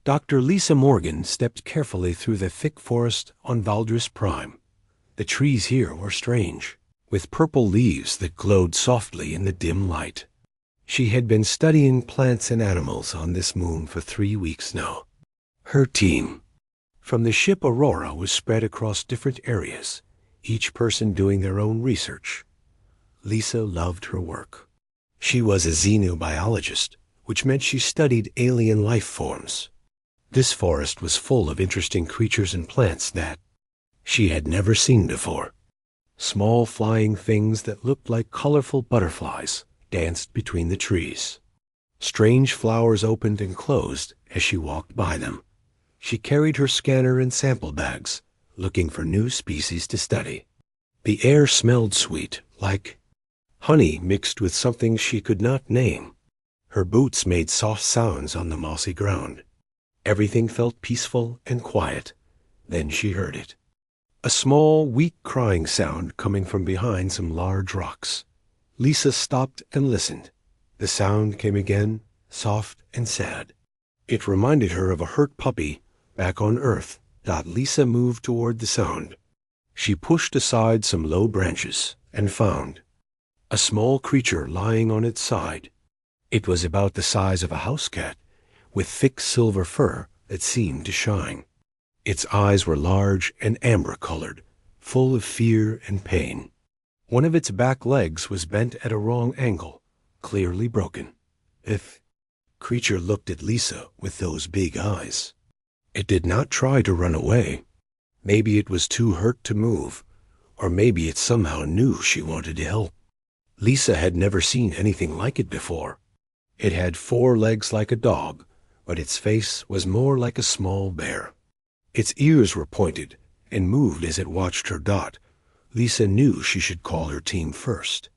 Dr. Lisa Morgan stepped carefully through the thick forest on Valdris Prime. The trees here were strange, with purple leaves that glowed softly in the dim light. She had been studying plants and animals on this moon for 3 weeks now. Her team from the ship Aurora was spread across different areas, each person doing their own research. Lisa loved her work. She was a xenobiologist, which meant she studied alien life forms. This forest was full of interesting creatures and plants that she had never seen before. Small flying things that looked like colorful butterflies danced between the trees. Strange flowers opened and closed as she walked by them. She carried her scanner and sample bags, looking for new species to study. The air smelled sweet, like honey mixed with something she could not name. Her boots made soft sounds on the mossy ground. Everything felt peaceful and quiet. Then she heard it. A small, weak crying sound coming from behind some large rocks. Lisa stopped and listened. The sound came again, soft and sad. It reminded her of a hurt puppy back on Earth. Lisa moved toward the sound. She pushed aside some low branches and found a small creature lying on its side. It was about the size of a house cat, with thick silver fur that seemed to shine. Its eyes were large and amber-colored, full of fear and pain. One of its back legs was bent at a wrong angle, clearly broken. If creature looked at Lisa with those big eyes. It did not try to run away. Maybe it was too hurt to move, or maybe it somehow knew she wanted to help. Lisa had never seen anything like it before. It had 4 legs like a dog, but its face was more like a small bear. Its ears were pointed and moved as it watched her dot. Lisa knew she should call her team first.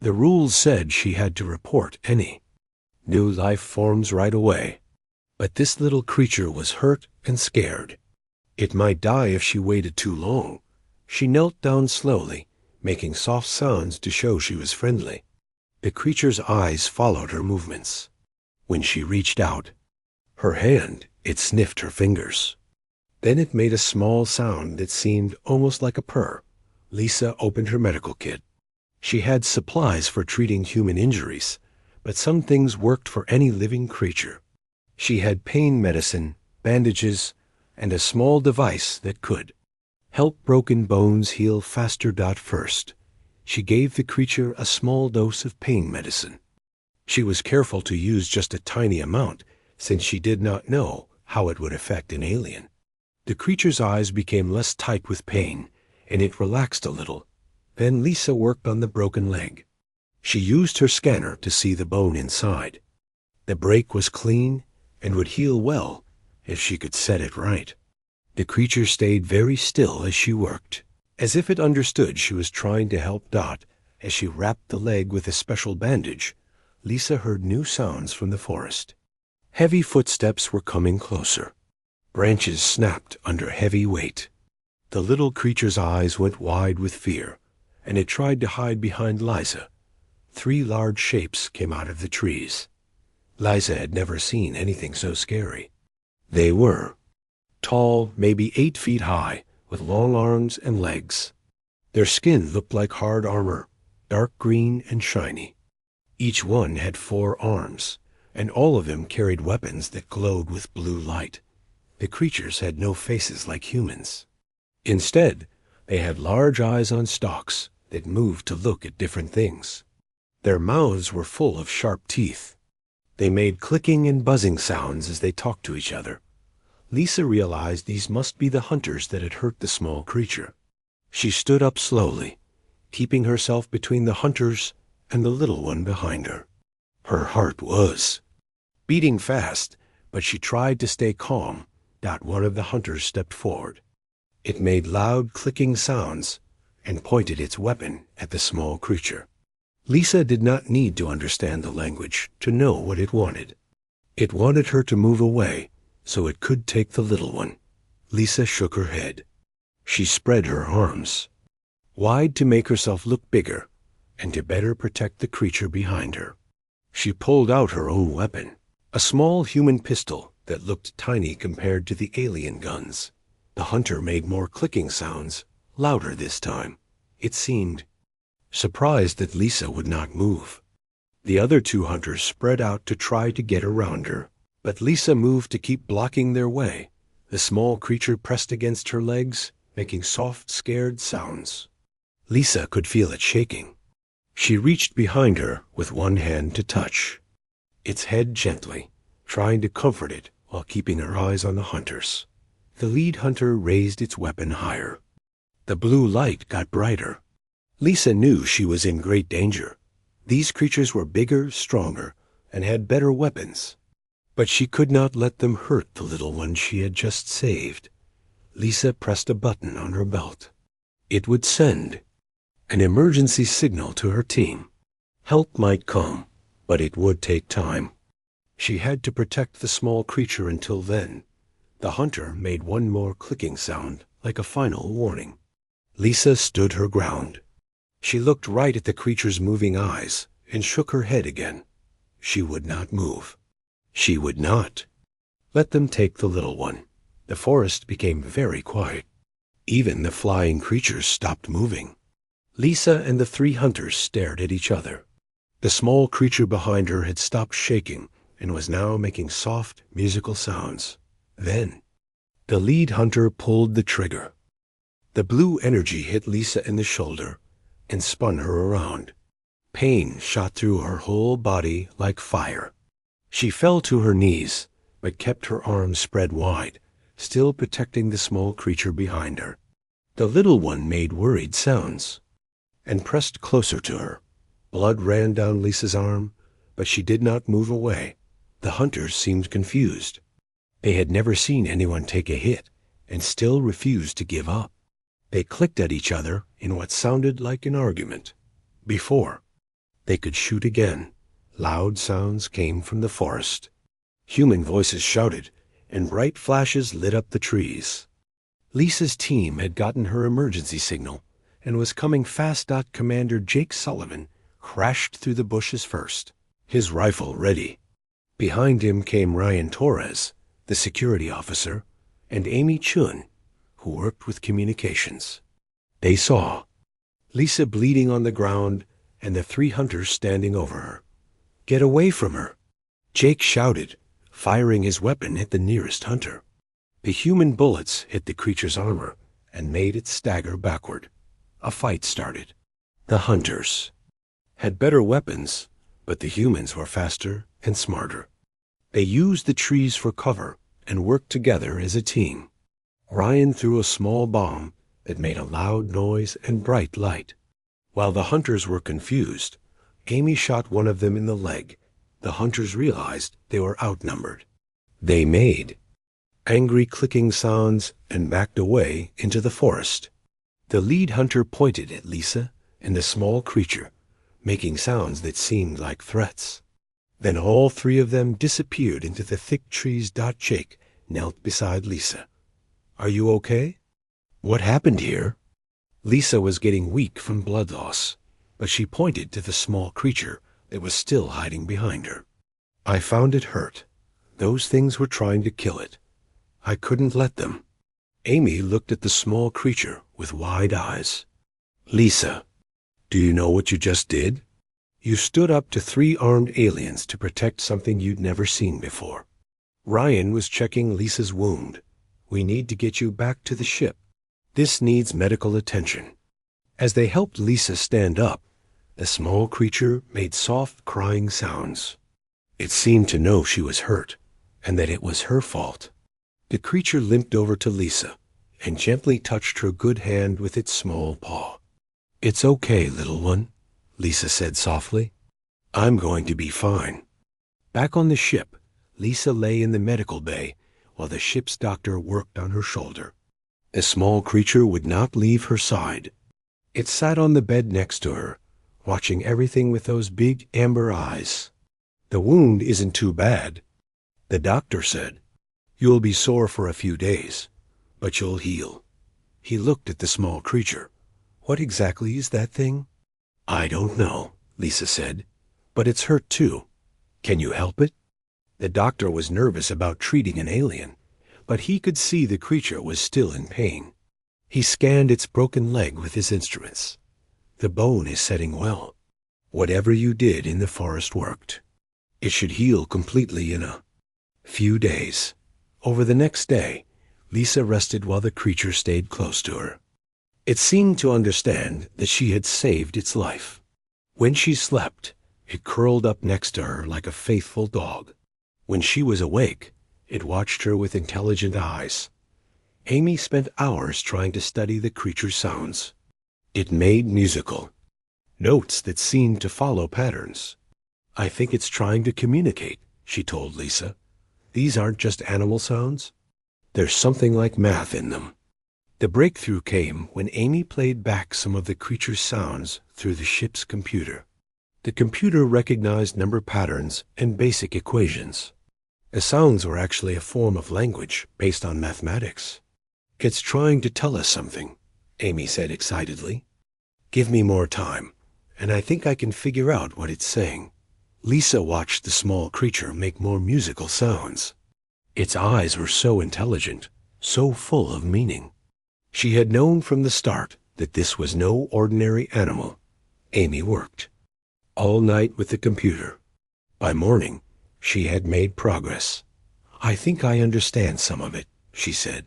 The rules said she had to report any new life forms right away. But this little creature was hurt and scared. It might die if she waited too long. She knelt down slowly, making soft sounds to show she was friendly. The creature's eyes followed her movements. When she reached out her hand, it sniffed her fingers. Then it made a small sound that seemed almost like a purr. Lisa opened her medical kit. She had supplies for treating human injuries, but some things worked for any living creature. She had pain medicine, bandages, and a small device that could help broken bones heal faster. First, she gave the creature a small dose of pain medicine. She was careful to use just a tiny amount, since she did not know how it would affect an alien. The creature's eyes became less tight with pain, and it relaxed a little. Then Lisa worked on the broken leg. She used her scanner to see the bone inside. The break was clean and would heal well if she could set it right. The creature stayed very still as she worked, as if it understood she was trying to help Dot. As she wrapped the leg with a special bandage, Lisa heard new sounds from the forest. Heavy footsteps were coming closer. Branches snapped under heavy weight. The little creature's eyes went wide with fear, and it tried to hide behind Liza. 3 large shapes came out of the trees. Liza had never seen anything so scary. They were tall, maybe 8 feet high, with long arms and legs. Their skin looked like hard armor, dark green and shiny. Each one had 4 arms, and all of them carried weapons that glowed with blue light. The creatures had no faces like humans. Instead, they had large eyes on stalks that moved to look at different things. Their mouths were full of sharp teeth. They made clicking and buzzing sounds as they talked to each other. Lisa realized these must be the hunters that had hurt the small creature. She stood up slowly, keeping herself between the hunters and the little one behind her. Her heart was beating fast, but she tried to stay calm. One of the hunters stepped forward. It made loud clicking sounds and pointed its weapon at the small creature. Lisa did not need to understand the language to know what it wanted. It wanted her to move away so it could take the little one. Lisa shook her head. She spread her arms wide to make herself look bigger and to better protect the creature behind her. She pulled out her own weapon, a small human pistol that looked tiny compared to the alien guns. The hunter made more clicking sounds, louder this time. It seemed surprised that Lisa would not move. The other two hunters spread out to try to get around her, but Lisa moved to keep blocking their way. The small creature pressed against her legs, making soft, scared sounds. Lisa could feel it shaking. She reached behind her with one hand to touch its head gently, trying to comfort it while keeping her eyes on the hunters. The lead hunter raised its weapon higher. The blue light got brighter. Lisa knew she was in great danger. These creatures were bigger, stronger, and had better weapons. But she could not let them hurt the little one she had just saved. Lisa pressed a button on her belt. It would send an emergency signal to her team. Help might come, but it would take time. She had to protect the small creature until then. The hunter made one more clicking sound, like a final warning. Lisa stood her ground. She looked right at the creature's moving eyes and shook her head again. She would not move. She would not let them take the little one. The forest became very quiet. Even the flying creatures stopped moving. Lisa and the three hunters stared at each other. The small creature behind her had stopped shaking and was now making soft, musical sounds. Then, the lead hunter pulled the trigger. The blue energy hit Lisa in the shoulder and spun her around. Pain shot through her whole body like fire. She fell to her knees, but kept her arms spread wide, still protecting the small creature behind her. The little one made worried sounds and pressed closer to her. Blood ran down Lisa's arm, but she did not move away. The hunters seemed confused. They had never seen anyone take a hit and still refused to give up. They clicked at each other in what sounded like an argument. Before they could shoot again, loud sounds came from the forest. Human voices shouted, and bright flashes lit up the trees. Lisa's team had gotten her emergency signal and was coming fast. Commander Jake Sullivan crashed through the bushes first, his rifle ready. Behind him came Ryan Torres, the security officer, and Amy Chun, who worked with communications. They saw Lisa bleeding on the ground and the three hunters standing over her. "Get away from her!" Jake shouted, firing his weapon at the nearest hunter. The human bullets hit the creature's armor and made it stagger backward. A fight started. The hunters had better weapons, but the humans were faster and smarter. They used the trees for cover and worked together as a team. Ryan threw a small bomb that made a loud noise and bright light. While the hunters were confused, Amy shot one of them in the leg. The hunters realized they were outnumbered. They made angry clicking sounds and backed away into the forest. The lead hunter pointed at Lisa and the small creature, making sounds that seemed like threats. Then all three of them disappeared into the thick trees. Jake knelt beside Lisa. "Are you okay? What happened here?" Lisa was getting weak from blood loss, but she pointed to the small creature that was still hiding behind her. "I found it hurt. Those things were trying to kill it. I couldn't let them." Amy looked at the small creature with wide eyes. "Lisa, do you know what you just did? You stood up to three armed aliens to protect something you'd never seen before." Ryan was checking Lisa's wound. "We need to get you back to the ship. This needs medical attention." As they helped Lisa stand up, the small creature made soft crying sounds. It seemed to know she was hurt and that it was her fault. The creature limped over to Lisa and gently touched her good hand with its small paw. "It's okay, little one," Lisa said softly. "I'm going to be fine." Back on the ship, Lisa lay in the medical bay while the ship's doctor worked on her shoulder. The small creature would not leave her side. It sat on the bed next to her, watching everything with those big amber eyes. "The wound isn't too bad," the doctor said. "You'll be sore for a few days, but you'll heal." He looked at the small creature. "What exactly is that thing?" "I don't know," Lisa said, "but it's hurt too. Can you help it?" The doctor was nervous about treating an alien, but he could see the creature was still in pain. He scanned its broken leg with his instruments. The bone is setting well. Whatever you did in the forest worked. It should heal completely in a few days. Over the next day, Lisa rested while the creature stayed close to her. It seemed to understand that she had saved its life. When she slept, it curled up next to her like a faithful dog. When she was awake, it watched her with intelligent eyes. Amy spent hours trying to study the creature's sounds. It made musical notes that seemed to follow patterns. "I think it's trying to communicate," she told Lisa. "These aren't just animal sounds. There's something like math in them." The breakthrough came when Amy played back some of the creature's sounds through the ship's computer. The computer recognized number patterns and basic equations. The sounds were actually a form of language based on mathematics. "It's trying to tell us something," Amy said excitedly. "Give me more time, and I think I can figure out what it's saying." Lisa watched the small creature make more musical sounds. Its eyes were so intelligent, so full of meaning. She had known from the start that this was no ordinary animal. Amy worked all night with the computer. By morning, she had made progress. "I think I understand some of it," she said.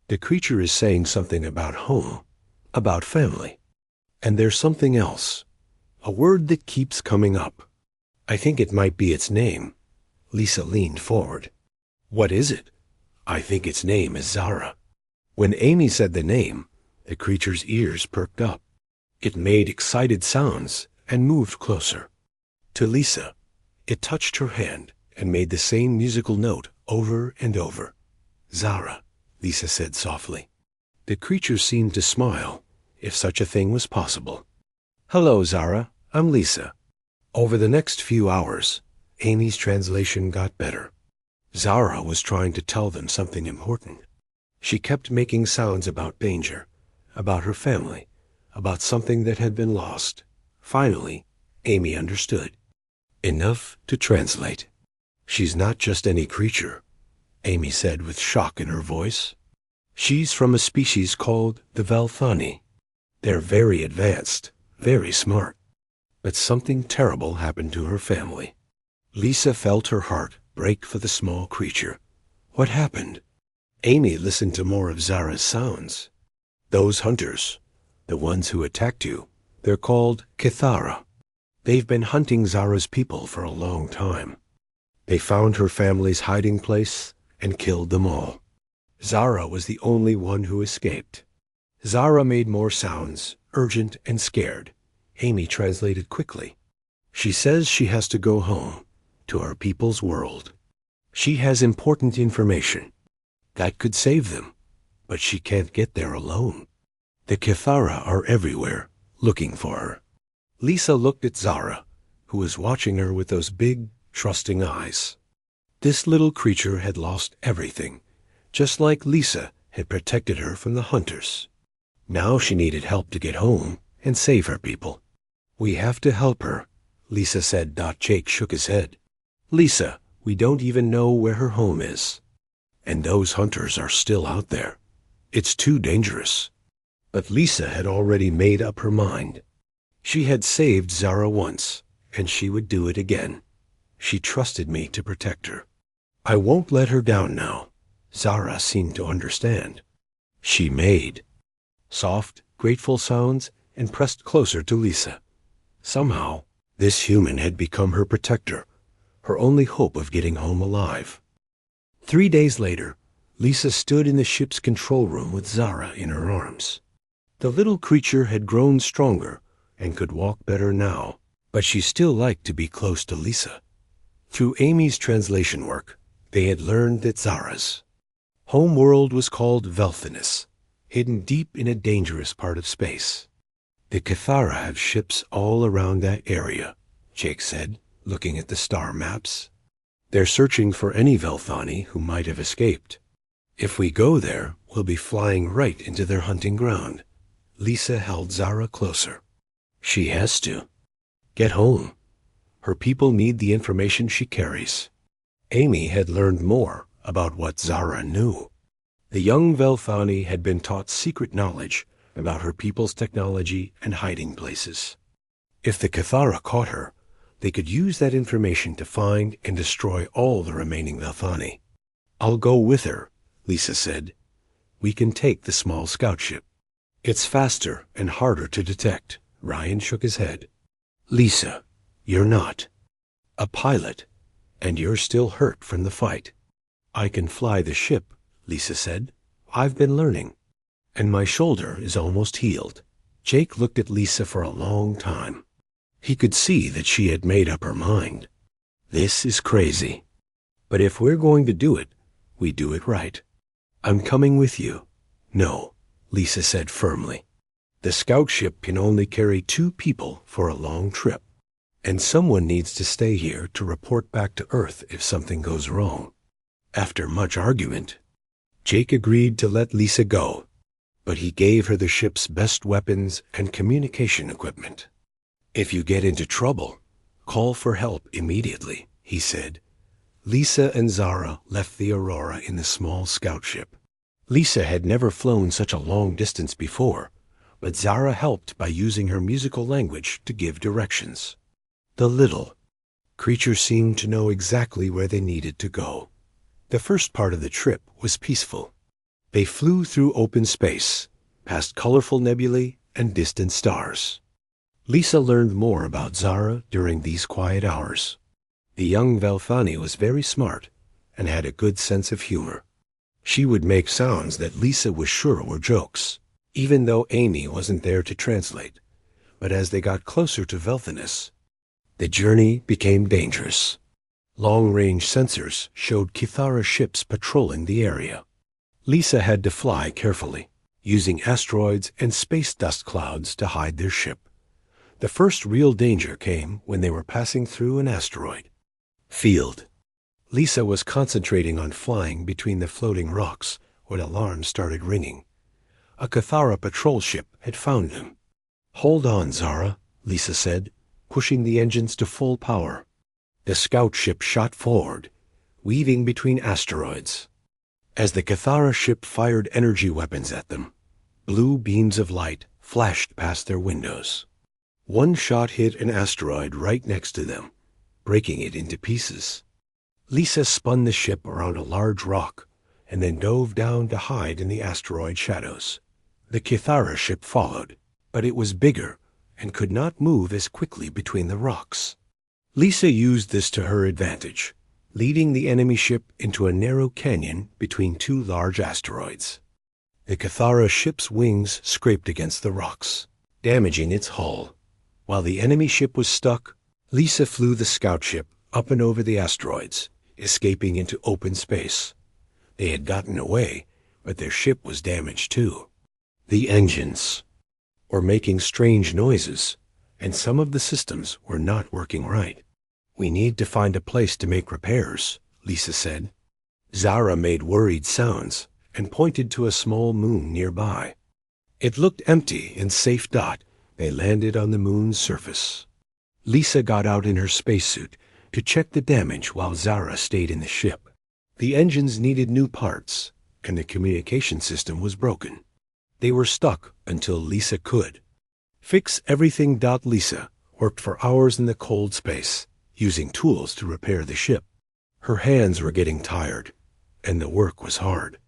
"The creature is saying something about home, about family. And there's something else, a word that keeps coming up. I think it might be its name." Lisa leaned forward. "What is it?" "I think its name is Zara." When Amy said the name, the creature's ears perked up. It made excited sounds and moved closer. To Lisa, it touched her hand and made the same musical note over and over. "Zara," Lisa said softly. The creature seemed to smile, if such a thing was possible. "Hello, Zara. I'm Lisa." Over the next few hours, Amy's translation got better. Zara was trying to tell them something important. She kept making sounds about danger, about her family, about something that had been lost. Finally, Amy understood. Enough to translate. "She's not just any creature," Amy said with shock in her voice. "She's from a species called the Velthani. They're very advanced, very smart. But something terrible happened to her family." Lisa felt her heart break for the small creature. What happened? Amy listened to more of Zara's sounds. "Those hunters, the ones who attacked you, they're called Kithara. They've been hunting Zara's people for a long time. They found her family's hiding place and killed them all. Zara was the only one who escaped." Zara made more sounds, urgent and scared. Amy translated quickly. "She says she has to go home, to her people's world. She has important information that could save them, but she can't get there alone. The Kithara are everywhere, looking for her." Lisa looked at Zara, who was watching her with those big, trusting eyes. This little creature had lost everything, just like Lisa had protected her from the hunters. Now she needed help to get home and save her people. "We have to help her," Lisa said. Jake shook his head. "Lisa, we don't even know where her home is. And those hunters are still out there. It's too dangerous." But Lisa had already made up her mind. She had saved Zara once, and she would do it again. She trusted me to protect her. I won't let her down now. Zara seemed to understand. She made soft, grateful sounds and pressed closer to Lisa. Somehow, this human had become her protector, her only hope of getting home alive. 3 days later, Lisa stood in the ship's control room with Zara in her arms. The little creature had grown stronger and could walk better now, but she still liked to be close to Lisa. Through Amy's translation work, they had learned that Zara's homeworld was called Velthinus, hidden deep in a dangerous part of space. "The Kithara have ships all around that area," Jake said, looking at the star maps. "They're searching for any Velthani who might have escaped. If we go there, we'll be flying right into their hunting ground." Lisa held Zara closer. "She has to get home. Her people need the information she carries." Amy had learned more about what Zara knew. The young Velthani had been taught secret knowledge about her people's technology and hiding places. If the Cathara caught her, they could use that information to find and destroy all the remaining Velthani. "I'll go with her," Lisa said. "We can take the small scout ship." "It's faster and harder to detect." Ryan shook his head. "Lisa, you're not a pilot, and you're still hurt from the fight." "I can fly the ship," Lisa said. "I've been learning, and my shoulder is almost healed." Jake looked at Lisa for a long time. He could see that she had made up her mind. "This is crazy. But if we're going to do it, we do it right. I'm coming with you." "No," Lisa said firmly. "The scout ship can only carry 2 people for a long trip, and someone needs to stay here to report back to Earth if something goes wrong." After much argument, Jake agreed to let Lisa go, but he gave her the ship's best weapons and communication equipment. "If you get into trouble, call for help immediately," he said. Lisa and Zara left the Aurora in the small scout ship. Lisa had never flown such a long distance before, but Zara helped by using her musical language to give directions. The little creature seemed to know exactly where they needed to go. The first part of the trip was peaceful. They flew through open space, past colorful nebulae and distant stars. Lisa learned more about Zara during these quiet hours. The young Velthani was very smart and had a good sense of humor. She would make sounds that Lisa was sure were jokes, even though Amy wasn't there to translate. But as they got closer to Velthanis, the journey became dangerous. Long-range sensors showed Cathara ships patrolling the area. Lisa had to fly carefully, using asteroids and space dust clouds to hide their ship. The first real danger came when they were passing through an asteroid field. Lisa was concentrating on flying between the floating rocks when alarms started ringing. A Cathara patrol ship had found them. "Hold on, Zara," Lisa said, pushing the engines to full power. The scout ship shot forward, weaving between asteroids. As the Cathara ship fired energy weapons at them, blue beams of light flashed past their windows. One shot hit an asteroid right next to them, breaking it into pieces. Lisa spun the ship around a large rock and then dove down to hide in the asteroid shadows. The Cathara ship followed, but it was bigger and could not move as quickly between the rocks. Lisa used this to her advantage, leading the enemy ship into a narrow canyon between 2 large asteroids. The Cathara ship's wings scraped against the rocks, damaging its hull. While the enemy ship was stuck, Lisa flew the scout ship up and over the asteroids, escaping into open space. They had gotten away, but their ship was damaged too. The engines were making strange noises, and some of the systems were not working right. "We need to find a place to make repairs," Lisa said. Zara made worried sounds and pointed to a small moon nearby. It looked empty and safe. They landed on the moon's surface. Lisa got out in her spacesuit to check the damage while Zara stayed in the ship. The engines needed new parts, and the communication system was broken. They were stuck until Lisa could fix everything. Lisa worked for hours in the cold space, using tools to repair the ship. Her hands were getting tired, and the work was hard.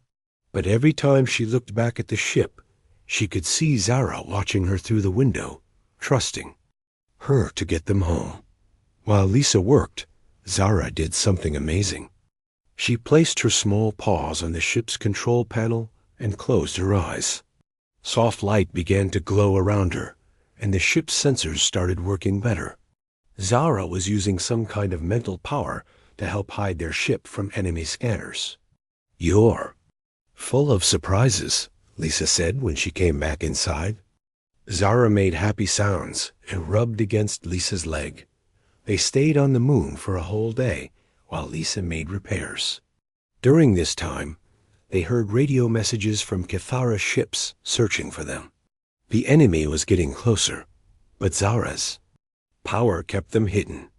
But every time she looked back at the ship, she could see Zara watching her through the window, trusting her to get them home. While Lisa worked, Zara did something amazing. She placed her small paws on the ship's control panel and closed her eyes. Soft light began to glow around her, and the ship's sensors started working better. Zara was using some kind of mental power to help hide their ship from enemy scanners. "You're full of surprises," Lisa said when she came back inside. Zara made happy sounds and rubbed against Lisa's leg. They stayed on the moon for a whole day while Lisa made repairs. During this time, they heard radio messages from Cathara ships searching for them. The enemy was getting closer, but Zara's power kept them hidden.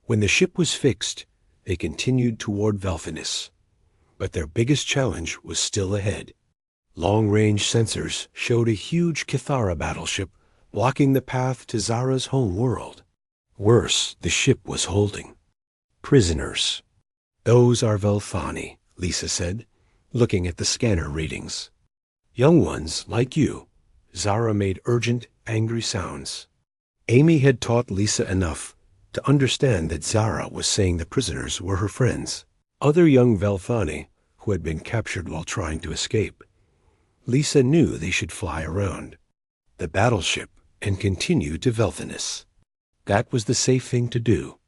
When the ship was fixed, They continued toward Velphinus. But their biggest challenge was still ahead. Long-range sensors showed a huge Kithara battleship blocking the path to Zara's home world. Worse, the ship was holding prisoners. Those are Velthani, Lisa said, looking at the scanner readings. Young ones, like you. Zara made urgent, angry sounds. Amy had taught Lisa enough to understand that Zara was saying the prisoners were her friends, other young Velthani who had been captured while trying to escape. Lisa knew they should fly around the battleship and continue to Velphinus. That was the safe thing to do,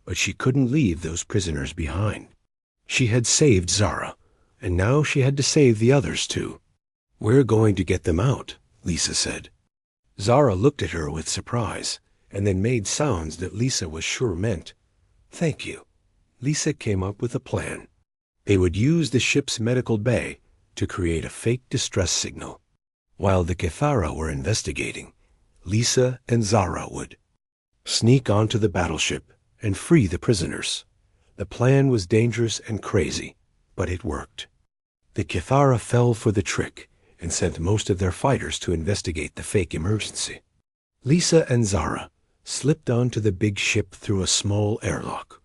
but she couldn't leave those prisoners behind. She had saved Zara, and now she had to save the others too. We're going to get them out, Lisa said. Zara looked at her with surprise, and then made sounds that Lisa was sure meant, "Thank you." Lisa came up with a plan. They would use the ship's medical bay to create a fake distress signal. While the Kithara were investigating, Lisa and Zara would sneak onto the battleship and free the prisoners. The plan was dangerous and crazy, but it worked. The Kithara fell for the trick and sent most of their fighters to investigate the fake emergency. Lisa and Zara slipped onto the big ship through a small airlock.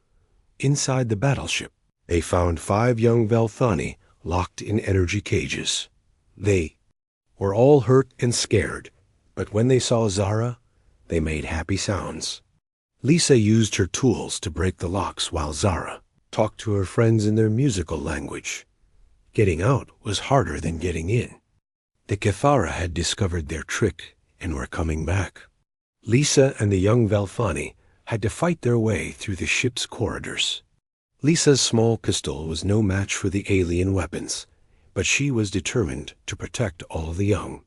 Inside the battleship, they found 5 young Velthani locked in energy cages. They were all hurt and scared, but when they saw Zara, they made happy sounds. Lisa used her tools to break the locks while Zara talked to her friends in their musical language. Getting out was harder than getting in. The Kithara had discovered their trick and were coming back. Lisa and the young Velthani had to fight their way through the ship's corridors. Lisa's small pistol was no match for the alien weapons, but she was determined to protect all the young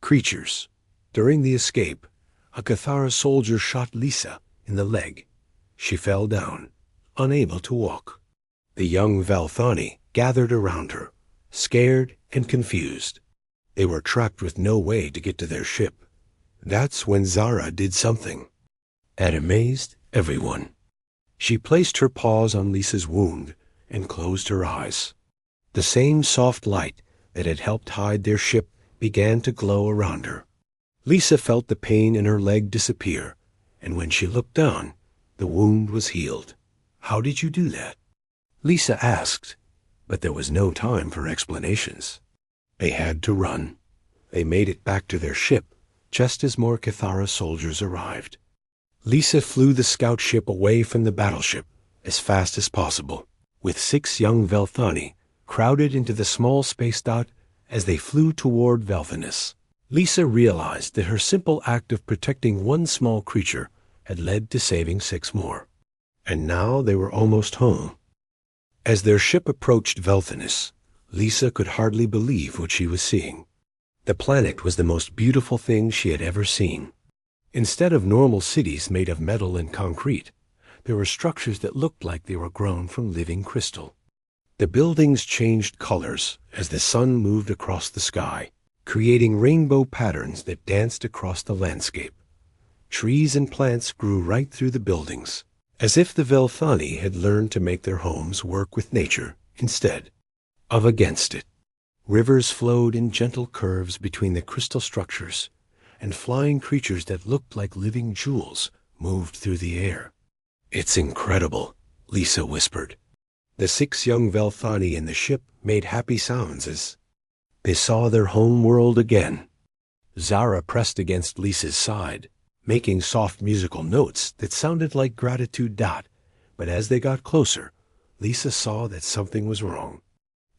creatures. During the escape, a Kithara soldier shot Lisa in the leg. She fell down, unable to walk. The young Velthani gathered around her, scared and confused. They were trapped with no way to get to their ship. That's when Zara did something that amazed everyone. She placed her paws on Lisa's wound and closed her eyes. The same soft light that had helped hide their ship began to glow around her. Lisa felt the pain in her leg disappear, and when she looked down, the wound was healed. "How did you do that?" Lisa asked, but there was no time for explanations. They had to run. They made it back to their ship just as more Kithara soldiers arrived. Lisa flew the scout ship away from the battleship as fast as possible, with 6 young Velthani crowded into the small space dot as they flew toward Velphinus. Lisa realized that her simple act of protecting one small creature had led to saving 6 more. And now they were almost home. As their ship approached Velphinus, Lisa could hardly believe what she was seeing. The planet was the most beautiful thing she had ever seen. Instead of normal cities made of metal and concrete, there were structures that looked like they were grown from living crystal. The buildings changed colors as the sun moved across the sky, creating rainbow patterns that danced across the landscape. Trees and plants grew right through the buildings, as if the Velthani had learned to make their homes work with nature instead of against it. Rivers flowed in gentle curves between the crystal structures, and flying creatures that looked like living jewels moved through the air. "It's incredible," Lisa whispered. The 6 young Velthani in the ship made happy sounds as they saw their home world again. Zara pressed against Lisa's side, making soft musical notes that sounded like gratitude dot, but as they got closer, Lisa saw that something was wrong.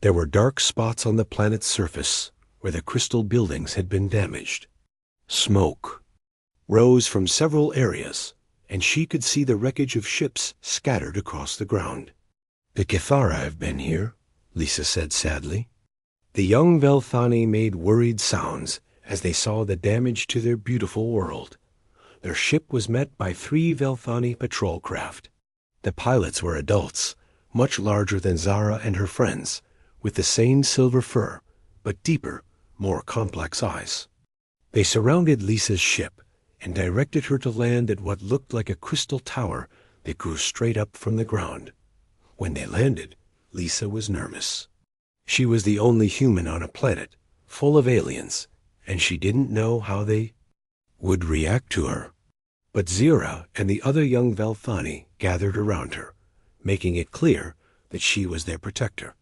There were dark spots on the planet's surface where the crystal buildings had been damaged. Smoke rose from several areas, and she could see the wreckage of ships scattered across the ground. "The Kithara have been here," Lisa said sadly. The young Velthani made worried sounds as they saw the damage to their beautiful world. Their ship was met by 3 Velthani patrol craft. The pilots were adults, much larger than Zara and her friends, with the same silver fur, but deeper, more complex eyes. They surrounded Lisa's ship and directed her to land at what looked like a crystal tower that grew straight up from the ground. When they landed, Lisa was nervous. She was the only human on a planet full of aliens, and she didn't know how they would react to her. But Zira and the other young Velthani gathered around her, making it clear that she was their protector.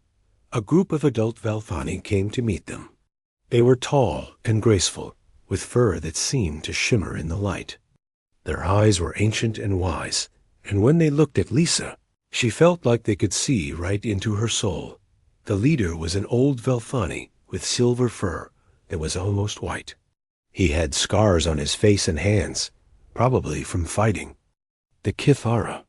A group of adult Velthani came to meet them. They were tall and graceful, with fur that seemed to shimmer in the light. Their eyes were ancient and wise, and when they looked at Lisa, she felt like they could see right into her soul. The leader was an old Velthani with silver fur that was almost white. He had scars on his face and hands, probably from fighting. The Kithara.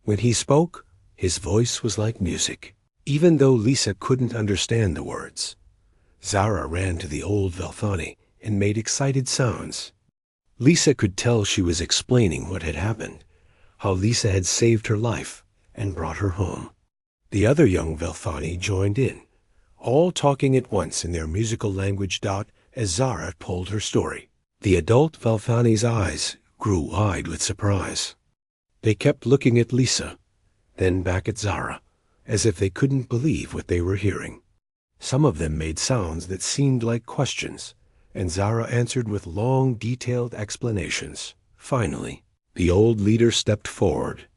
When he spoke, his voice was like music, even though Lisa couldn't understand the words. Zara ran to the old Velthani and made excited sounds. Lisa could tell she was explaining what had happened, how Lisa had saved her life and brought her home. The other young Velthani joined in, all talking at once in their musical language as Zara told her story. The adult Velthani's eyes grew wide with surprise. They kept looking at Lisa, then back at Zara, as if they couldn't believe what they were hearing. Some of them made sounds that seemed like questions, and Zara answered with long, detailed explanations. Finally, the old leader stepped forward.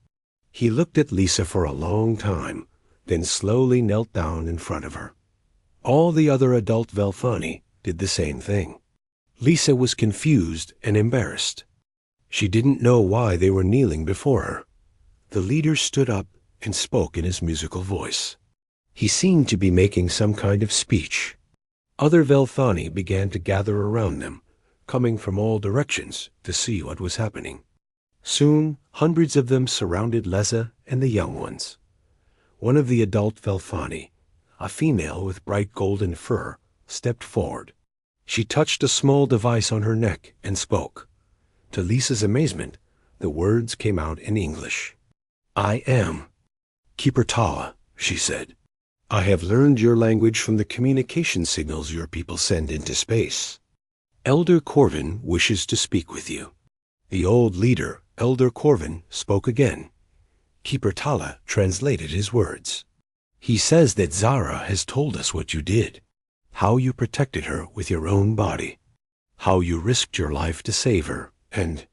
He looked at Lisa for a long time, then slowly knelt down in front of her. All the other adult Velthani did the same thing. Lisa was confused and embarrassed. She didn't know why they were kneeling before her. The leader stood up and spoke in his musical voice. He seemed to be making some kind of speech. Other Velthani began to gather around them, coming from all directions to see what was happening. Soon, hundreds of them surrounded Leza and the young ones. One of the adult Velthani, a female with bright golden fur, stepped forward. She touched a small device on her neck and spoke. To Lisa's amazement, the words came out in English. "I am Keeper Tala," she said. "I have learned your language from the communication signals your people send into space. Elder Corvin wishes to speak with you." The old leader, Elder Corvin, spoke again. Keeper Tala translated his words. "He says that Zara has told us what you did, how you protected her with your own body, how you risked your life to save her, and—"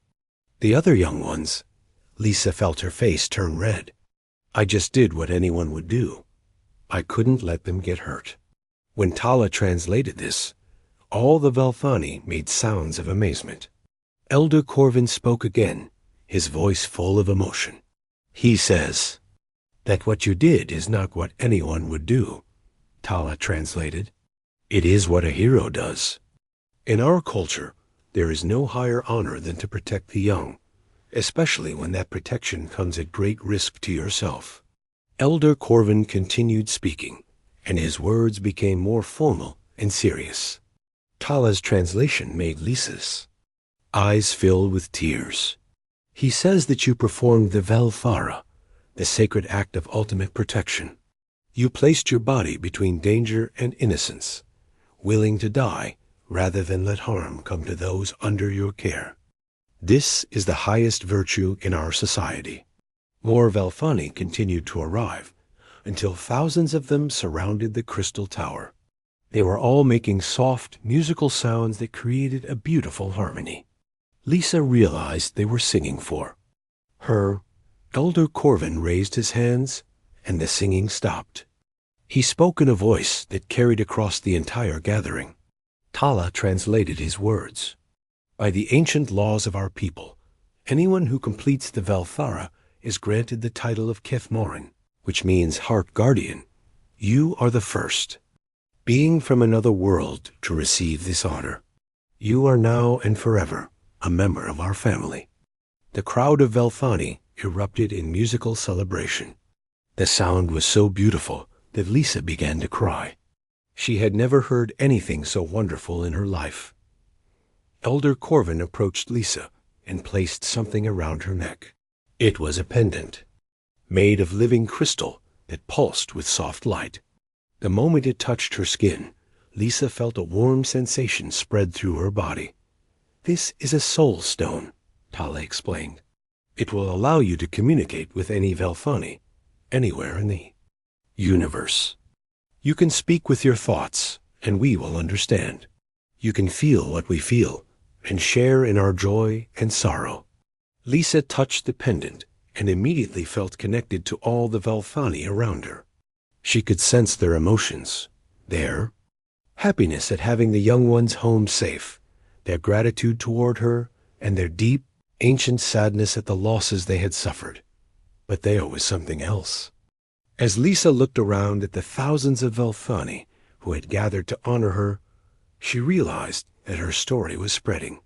The other young ones, Lisa felt her face turn red. "I just did what anyone would do. I couldn't let them get hurt." When Tala translated this, all the Velthani made sounds of amazement. Elder Corvin spoke again, his voice full of emotion. "He says that what you did is not what anyone would do," Tala translated. "It is what a hero does. In our culture, there is no higher honor than to protect the young, especially when that protection comes at great risk to yourself." Elder Corvin continued speaking, and his words became more formal and serious. Tala's translation made Lisa's eyes fill with tears. "He says that you performed the Velthara, the sacred act of ultimate protection. You placed your body between danger and innocence, willing to die rather than let harm come to those under your care. This is the highest virtue in our society." More Velthani continued to arrive, until thousands of them surrounded the crystal tower. They were all making soft, musical sounds that created a beautiful harmony. Lisa realized they were singing for her. Elder Corvin raised his hands, and the singing stopped. He spoke in a voice that carried across the entire gathering. Tala translated his words. "By the ancient laws of our people, anyone who completes the Velthara is granted the title of Kethmorin, which means Heart Guardian. You are the first, being from another world, to receive this honor. You are now and forever a member of our family." The crowd of Velthani erupted in musical celebration. The sound was so beautiful that Lisa began to cry. She had never heard anything so wonderful in her life. Elder Corvin approached Lisa and placed something around her neck. It was a pendant, made of living crystal that pulsed with soft light. The moment it touched her skin, Lisa felt a warm sensation spread through her body. "This is a soul stone," Tala explained. "It will allow you to communicate with any Velthani, anywhere in the universe. You can speak with your thoughts, and we will understand. You can feel what we feel, and share in our joy and sorrow. Lisa touched the pendant, and immediately felt connected to all the Velthani around her. She could sense their emotions, their happiness at having the young ones home safe, their gratitude toward her, and their deep, ancient sadness at the losses they had suffered. But there was something else. As Lisa looked around at the thousands of Velthani who had gathered to honor her, she realized that her story was spreading.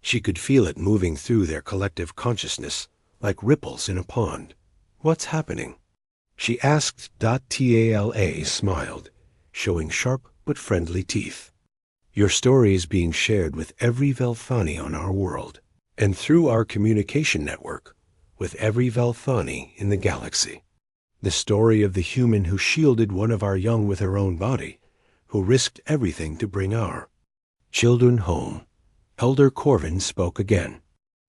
She could feel it moving through their collective consciousness like ripples in a pond. What's happening? She asked. Tala smiled, showing sharp but friendly teeth. Your story is being shared with every Velthani on our world, and through our communication network, with every Velthani in the galaxy. The story of the human who shielded one of our young with her own body, who risked everything to bring our children home. Elder Corvin spoke again.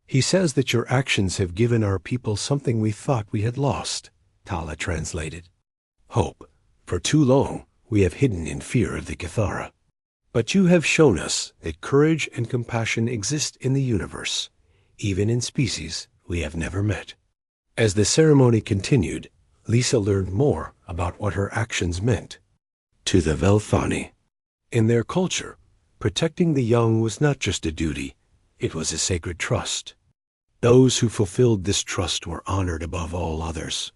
He says that your actions have given our people something we thought we had lost, Tala translated. Hope. For too long, we have hidden in fear of the Cathara. But you have shown us that courage and compassion exist in the universe, even in species we have never met. As the ceremony continued, Lisa learned more about what her actions meant to the Velthani. In their culture, protecting the young was not just a duty, it was a sacred trust. Those who fulfilled this trust were honored above all others,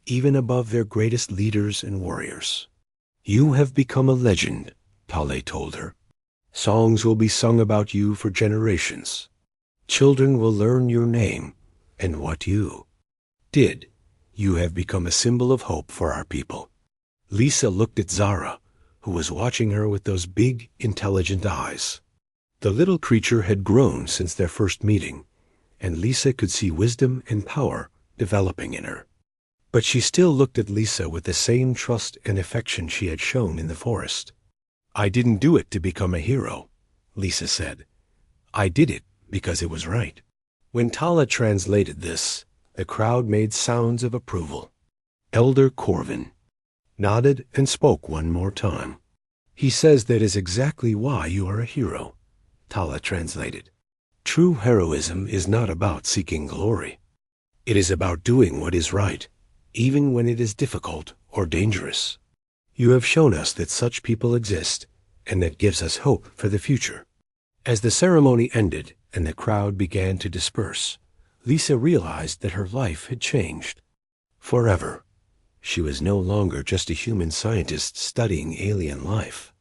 even above their greatest leaders and warriors. You have become a legend, Tale told her. Songs will be sung about you for generations. Children will learn your name and what you did. You have become a symbol of hope for our people. Lisa looked at Zara, who was watching her with those big, intelligent eyes. The little creature had grown since their first meeting, and Lisa could see wisdom and power developing in her. But she still looked at Lisa with the same trust and affection she had shown in the forest. I didn't do it to become a hero, Lisa said. I did it because it was right. When Tala translated this, the crowd made sounds of approval. Elder Corvin nodded and spoke one more time. He says that is exactly why you are a hero, Tala translated. True heroism is not about seeking glory. It is about doing what is right, even when it is difficult or dangerous. You have shown us that such people exist, and that gives us hope for the future. As the ceremony ended and the crowd began to disperse, Lisa realized that her life had changed forever. She was no longer just a human scientist studying alien life.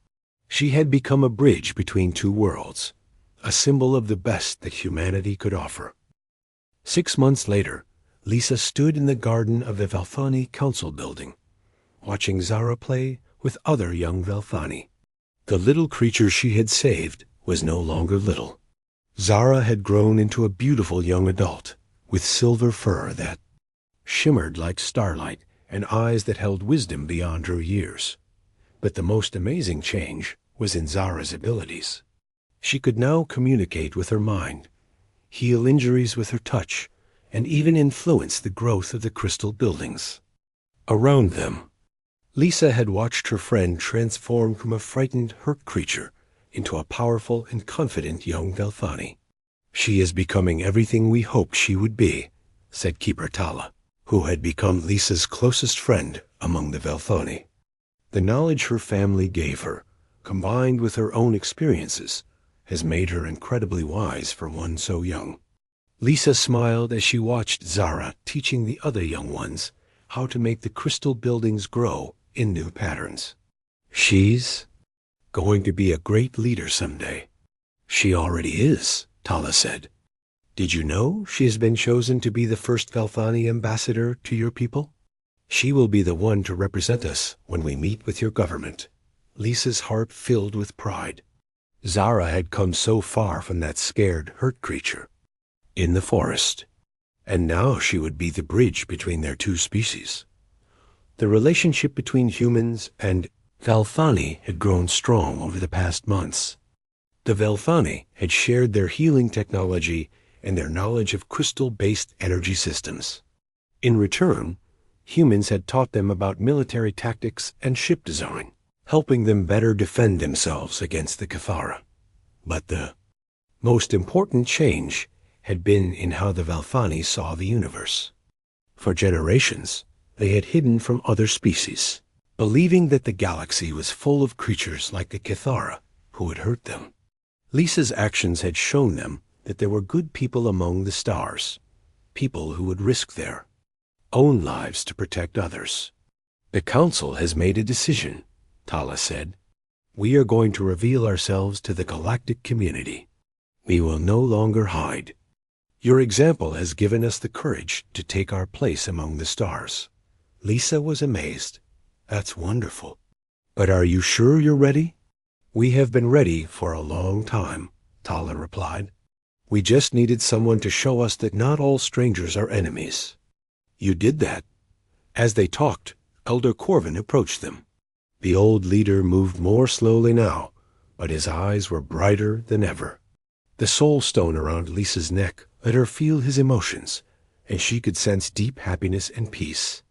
She had become a bridge between two worlds, a symbol of the best that humanity could offer. 6 months later, Lisa stood in the garden of the Velthani Council building, watching Zara play with other young Velthani. The little creature she had saved was no longer little. Zara had grown into a beautiful young adult, with silver fur that shimmered like starlight and eyes that held wisdom beyond her years. But the most amazing change was in Zara's abilities. She could now communicate with her mind, heal injuries with her touch, and even influence the growth of the crystal buildings around them. Lisa had watched her friend transform from a frightened, hurt creature into a powerful and confident young Velthani. She is becoming everything we hoped she would be, said Keeper Tala, who had become Lisa's closest friend among the Velthani. The knowledge her family gave her, combined with her own experiences, has made her incredibly wise for one so young. Lisa smiled as she watched Zara teaching the other young ones how to make the crystal buildings grow in new patterns. She's going to be a great leader someday. She already is, Tala said. Did you know she has been chosen to be the first Velthani ambassador to your people? She will be the one to represent us when we meet with your government. Lisa's heart filled with pride. Zara had come so far from that scared, hurt creature in the forest, and now she would be the bridge between their two species. The relationship between humans and Velthani had grown strong over the past months. The Velthani had shared their healing technology and their knowledge of crystal-based energy systems. In return, Humans had taught them about military tactics and ship design, helping them better defend themselves against the Cathara. But the most important change had been in how the Velphani saw the universe. For generations, they had hidden from other species, believing that the galaxy was full of creatures like the Cathara who would hurt them. Lisa's actions had shown them that there were good people among the stars, people who would risk their own lives to protect others. "The Council has made a decision," Tala said. "We are going to reveal ourselves to the galactic community. We will no longer hide. Your example has given us the courage to take our place among the stars." Lisa was amazed. "That's wonderful. But are you sure you're ready?" "We have been ready for a long time," Tala replied. "We just needed someone to show us that not all strangers are enemies." "You did that." As they talked, Elder Corvin approached them. The old leader moved more slowly now, but his eyes were brighter than ever. The soul stone around Lisa's neck let her feel his emotions, and she could sense deep happiness and peace.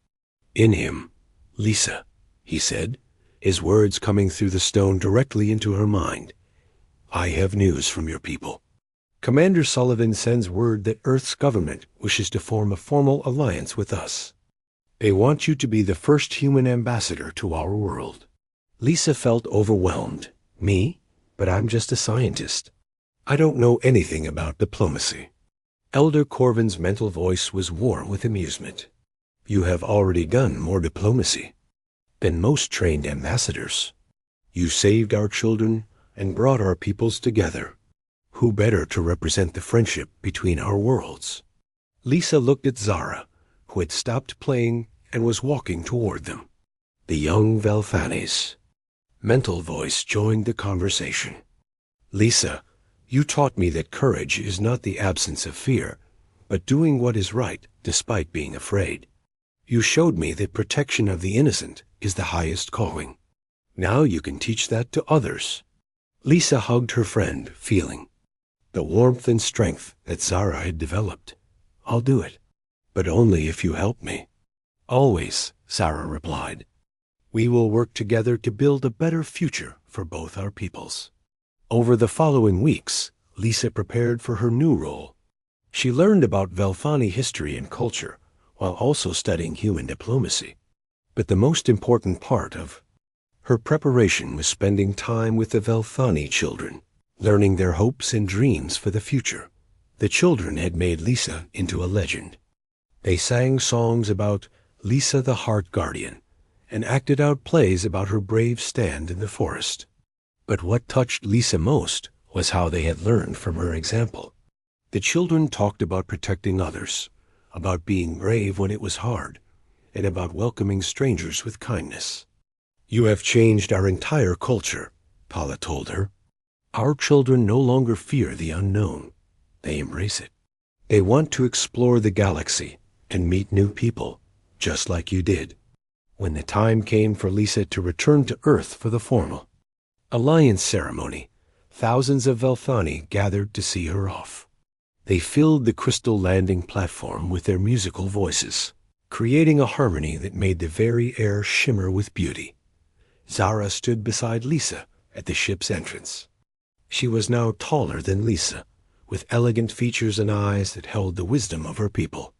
"In him, Lisa," he said, his words coming through the stone directly into her mind. "I have news from your people. Commander Sullivan sends word that Earth's government wishes to form a formal alliance with us. They want you to be the first human ambassador to our world." Lisa felt overwhelmed. "Me? But I'm just a scientist. I don't know anything about diplomacy." Elder Corvin's mental voice was warm with amusement. "You have already done more diplomacy than most trained ambassadors. You saved our children and brought our peoples together. Who better to represent the friendship between our worlds?" Lisa looked at Zara, who had stopped playing and was walking toward them. The young Velphani's mental voice joined the conversation. "Lisa, you taught me that courage is not the absence of fear, but doing what is right despite being afraid. You showed me that protection of the innocent is the highest calling. Now you can teach that to others." Lisa hugged her friend, feeling the warmth and strength that Zara had developed. "I'll do it, but only if you help me." "Always," Zara replied. "We will work together to build a better future for both our peoples." Over the following weeks, Lisa prepared for her new role. She learned about Velphani history and culture, while also studying human diplomacy. But the most important part of her preparation was spending time with the Velphani children, learning their hopes and dreams for the future. The children had made Lisa into a legend. They sang songs about Lisa the Heart Guardian and acted out plays about her brave stand in the forest. But what touched Lisa most was how they had learned from her example. The children talked about protecting others, about being brave when it was hard, and about welcoming strangers with kindness. "You have changed our entire culture," Paula told her. "Our children no longer fear the unknown. They embrace it. They want to explore the galaxy and meet new people, just like you did." When the time came for Lisa to return to Earth for the formal alliance ceremony, thousands of Velphani gathered to see her off. They filled the crystal landing platform with their musical voices, creating a harmony that made the very air shimmer with beauty. Zara stood beside Lisa at the ship's entrance. She was now taller than Lisa, with elegant features and eyes that held the wisdom of her people.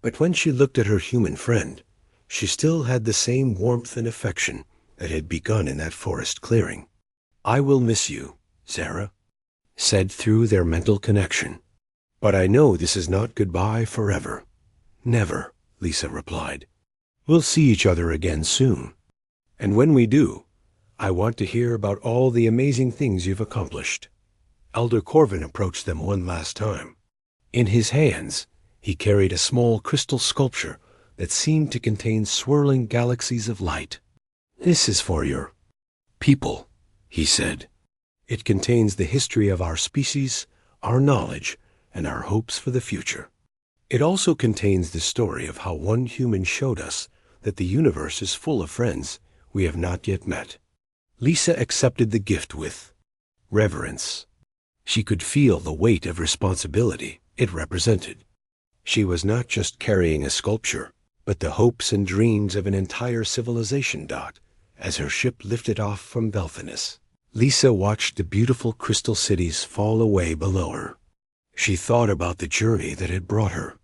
But when she looked at her human friend, she still had the same warmth and affection that had begun in that forest clearing. "I will miss you," Zara said through their mental connection. "But I know this is not goodbye forever." "Never," Lisa replied. "We'll see each other again soon. And when we do, I want to hear about all the amazing things you've accomplished." Elder Corvin approached them one last time. In his hands, he carried a small crystal sculpture that seemed to contain swirling galaxies of light. "This is for your people," he said. "It contains the history of our species, our knowledge, and our hopes for the future. It also contains the story of how one human showed us that the universe is full of friends we have not yet met." Lisa accepted the gift with reverence. She could feel the weight of responsibility it represented. She was not just carrying a sculpture, but the hopes and dreams of an entire civilization. As her ship lifted off from Belthanis, Lisa watched the beautiful crystal cities fall away below her. She thought about the journey that had brought her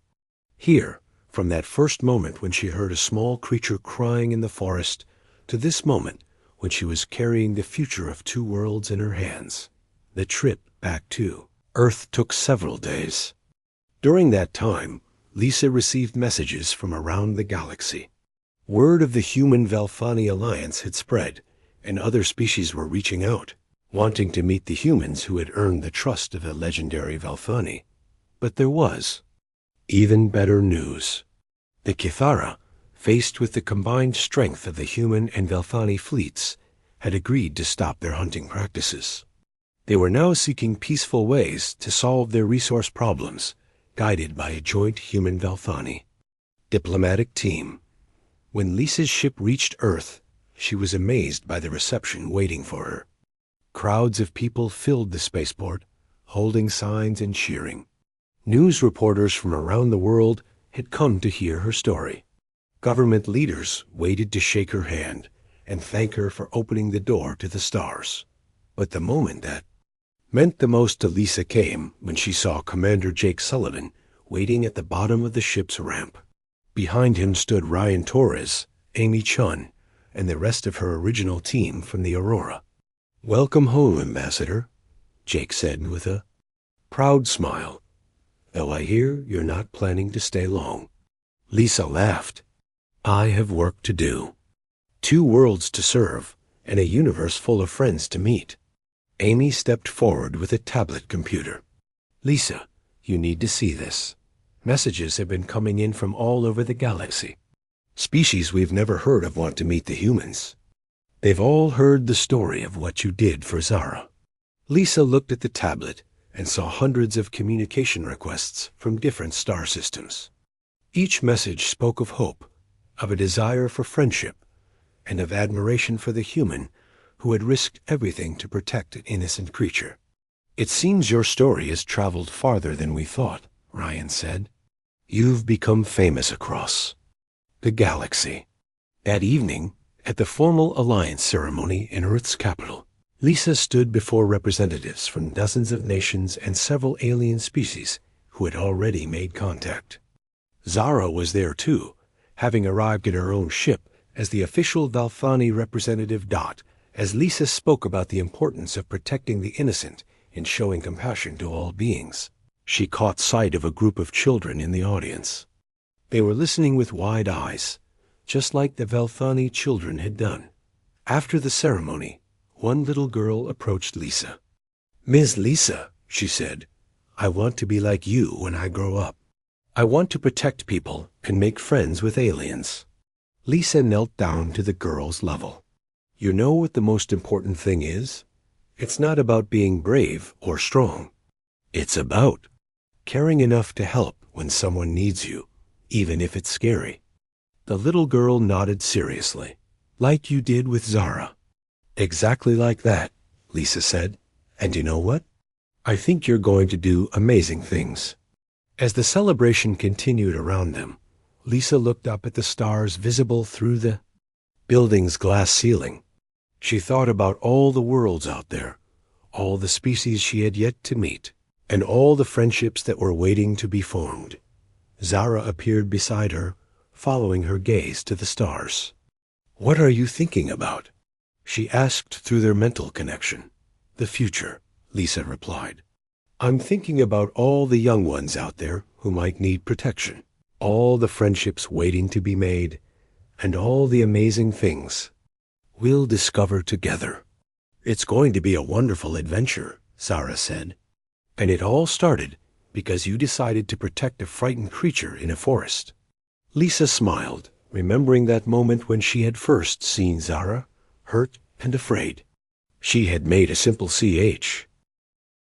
here, from that first moment when she heard a small creature crying in the forest, to this moment when she was carrying the future of two worlds in her hands. The trip back to Earth took several days. During that time, Lisa received messages from around the galaxy. Word of the Human Valfani Alliance had spread, and other species were reaching out, wanting to meet the humans who had earned the trust of the legendary Valfani. But there was even better news. The Kithara, faced with the combined strength of the human and Valfani fleets, had agreed to stop their hunting practices. They were now seeking peaceful ways to solve their resource problems, guided by a joint human Valfani diplomatic team. When Lisa's ship reached Earth, she was amazed by the reception waiting for her. Crowds of people filled the spaceport, holding signs and cheering. News reporters from around the world had come to hear her story. Government leaders waited to shake her hand and thank her for opening the door to the stars. But the moment that meant the most to Lisa came when she saw Commander Jake Sullivan waiting at the bottom of the ship's ramp. Behind him stood Ryan Torres, Amy Chun, and the rest of her original team from the Aurora. "Welcome home, Ambassador," Jake said with a proud smile, "though I hear you're not planning to stay long." Lisa laughed. "I have work to do. 2 worlds to serve, and a universe full of friends to meet." Amy stepped forward with a tablet computer. "Lisa, you need to see this. Messages have been coming in from all over the galaxy. Species we've never heard of want to meet the humans. They've all heard the story of what you did for Zara." Lisa looked at the tablet and saw hundreds of communication requests from different star systems. Each message spoke of hope, of a desire for friendship, and of admiration for the human who had risked everything to protect an innocent creature. "It seems your story has traveled farther than we thought," Ryan said. "You've become famous across the galaxy." That evening, at the formal alliance ceremony in Earth's capital, Lisa stood before representatives from dozens of nations and several alien species who had already made contact. Zara was there too, having arrived in her own ship as the official Valfani representative. As Lisa spoke about the importance of protecting the innocent and showing compassion to all beings, she caught sight of a group of children in the audience. They were listening with wide eyes, just like the Valfani children had done. After the ceremony, one little girl approached Lisa. "Ms. Lisa," she said, "I want to be like you when I grow up. I want to protect people and make friends with aliens." Lisa knelt down to the girl's level. "You know what the most important thing is? It's not about being brave or strong. It's about caring enough to help when someone needs you, even if it's scary." The little girl nodded seriously. "Like you did with Zara." "Exactly like that," Lisa said. "And you know what? I think you're going to do amazing things." As the celebration continued around them, Lisa looked up at the stars visible through the building's glass ceiling. She thought about all the worlds out there, all the species she had yet to meet, and all the friendships that were waiting to be formed. Zara appeared beside her, following her gaze to the stars. "What are you thinking about?" she asked through their mental connection. "The future," Lisa replied. "I'm thinking about all the young ones out there who might need protection, all the friendships waiting to be made, and all the amazing things we'll discover together." "It's going to be a wonderful adventure," Zara said. "And it all started because you decided to protect a frightened creature in a forest." Lisa smiled, remembering that moment when she had first seen Zara, hurt and afraid. She had made a simple CH,